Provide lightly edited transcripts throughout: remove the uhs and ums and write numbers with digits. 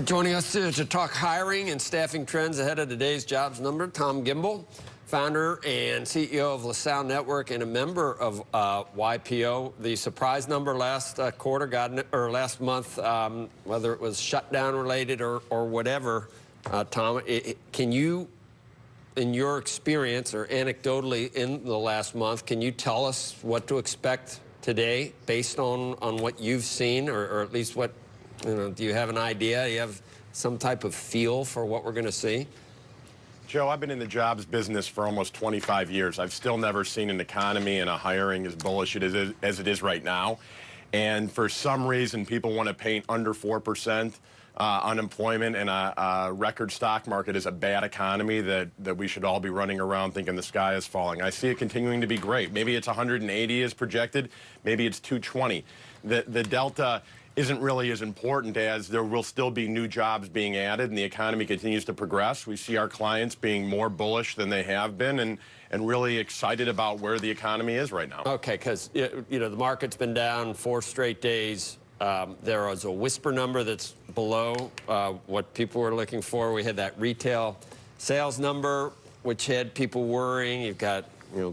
Joining us to talk hiring and staffing trends ahead of today's jobs number, Tom Gimbel, founder and CEO of LaSalle Network and a member of YPO. The surprise number last last month, whether it was shutdown related or whatever, Tom, can you, in your experience or anecdotally in the last month, can you tell us what to expect today based on what you've seen, or at least what, do you have an idea? Do you have some type of feel for what we're going to see? Joe, I've been in the jobs business for almost 25 years. I've still never seen an economy and a hiring as bullish as it is right now. And for some reason, people want to paint under 4% unemployment and a record stock market as a bad economy that we should all be running around thinking the sky is falling. I see it continuing to be great. Maybe it's 180 as projected. Maybe it's 220. The delta isn't really as important as there will still be new jobs being added and the economy continues to progress. We see our clients being more bullish than they have been and really excited about where the economy is right now. Okay, because the market's been down 4 straight days. There was a whisper number that's below what people were looking for. We had that retail sales number, which had people worrying. You've got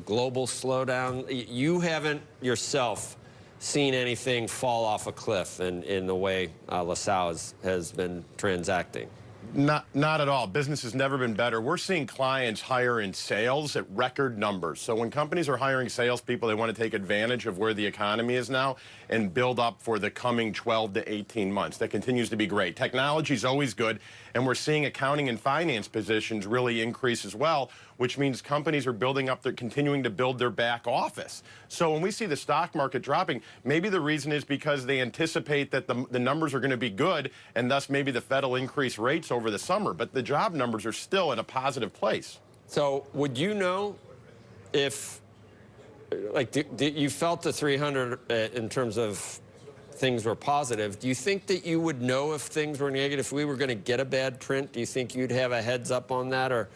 global slowdown. You haven't yourself seen anything fall off a cliff in the way LaSalle has been transacting? Not at all. Business has never been better. We're seeing clients hire in sales at record numbers. So when companies are hiring salespeople, they want to take advantage of where the economy is now and build up for the coming 12 to 18 months. That continues to be great. Technology is always good, and we're seeing accounting and finance positions really increase as well, which means companies are building up, they're continuing to build their back office. So when we see the stock market dropping, maybe the reason is because they anticipate that the numbers are going to be good, and thus maybe the Fed will increase rates over the summer, but the job numbers are still in a positive place. So would you know if, you felt the 300 in terms of things were positive. Do you think that you would know if things were negative, if we were going to get a bad print? Do you think you'd have a heads up on that, or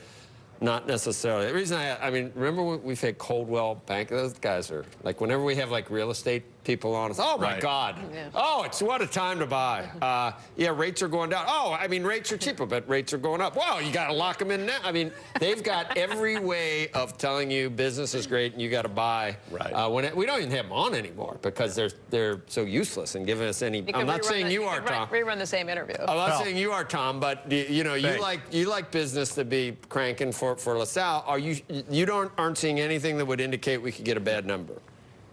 not necessarily? The reason I mean, remember when we've had Coldwell Bank? Those guys are like, whenever we have like real estate people on us, oh my right. God, yeah. Oh, it's what a time to buy. Yeah, rates are going down. Oh, I mean, rates are cheaper, but rates are going up. Well, you got to lock them in now. I mean, they've got every way of telling you business is great and you got to buy. Right. We don't even have them on anymore because they're so useless and giving us any. I'm not saying you are, Tom. Rerun the same interview. I'm not saying you are, Tom, but you like business to be cranking for LaSalle. Aren't seeing anything that would indicate we could get a bad number?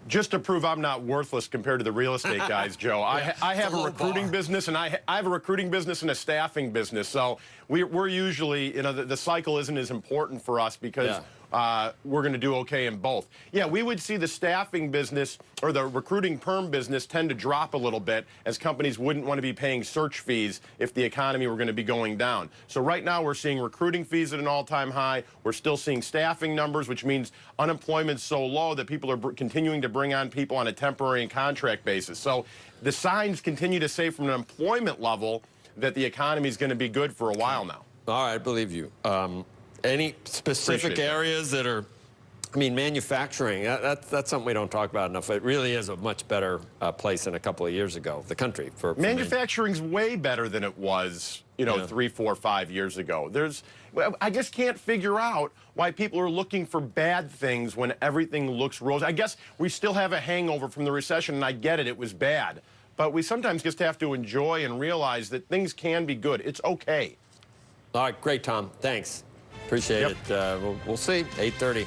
Just to prove I'm not worthless compared to the real estate guys, Joe, I have a recruiting business, and I have a recruiting business and a staffing business. So we're usually, the cycle isn't as important for us because we're going to do okay in both. Yeah, we would see the staffing business or the recruiting perm business tend to drop a little bit as companies wouldn't want to be paying search fees if the economy were going to be going down. So right now we're seeing recruiting fees at an all-time high. We're still seeing staffing numbers, which means unemployment's so low that people are continuing to bring on people on a temporary and contract basis. So the signs continue to say from an employment level that the economy is going to be good for a while now. All right, I believe you. Any specific areas that are, I mean, manufacturing, that's something we don't talk about enough. It really is a much better place than a couple of years ago, the country. For manufacturing's way better than it was, 3, 4, 5 years ago. I just can't figure out why people are looking for bad things when everything looks rosy. I guess we still have a hangover from the recession, and I get it, it was bad. But we sometimes just have to enjoy and realize that things can be good. It's okay. All right, great, Tom. Thanks. Appreciate it. We'll see. 8:30.